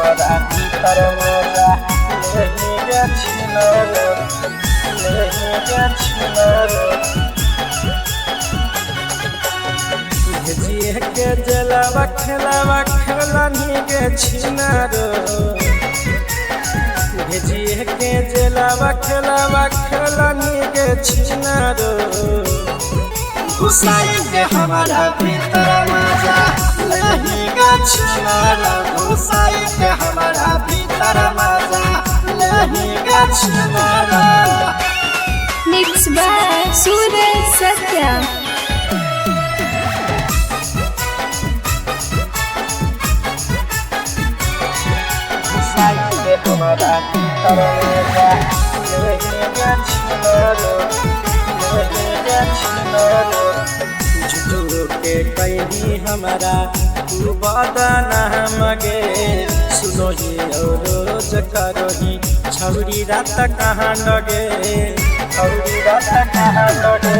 हमरा भीतर मजा लेही गेछि ना रे लेही गेछि ना रे भेजिए के जलावा खेलानी गेछि ना रे भेजिए के जलावा खेलानी गेछि ना रे घुसाई के हमारा भीतर मजा लेही गेछि ना रे घुसाई के हमारा भीतर मजा लेही गेछि ना रे Mixed by Suraj Satya. घुसाई के हमारा भीतर मजा लेही गेछि ना रे लेही गेछि ना रे झूठो के कहीं हमारा तू बदना मगे सुनो ही और रोज करो ही छौरी रात कहाँ लगे छौरी रात कहाँ लगे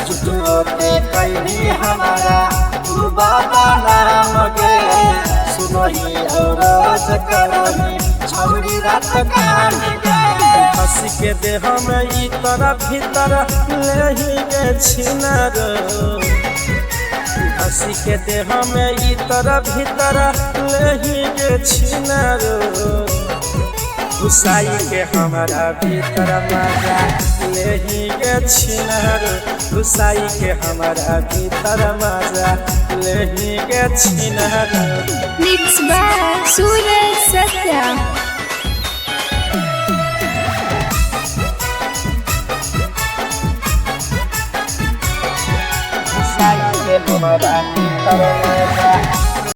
झूठो के कहीं हमारा तू बदना मगे सुनो ही और रोज करो ही छौरी रात कहाँ लगे हंसी के देह में ई तरह भीतर लेही गेछि ना रे हंसी के देह में ई तरह भीतर लेही गेछि ना रे घुसाई के हमारा भीतर मजा लेही गेछि ना रे घुसाई के हमारा भीतर मजा लेही गेछि ना रे Mixed by Suraj Satya. घुसाई के हमारा भीतर मजा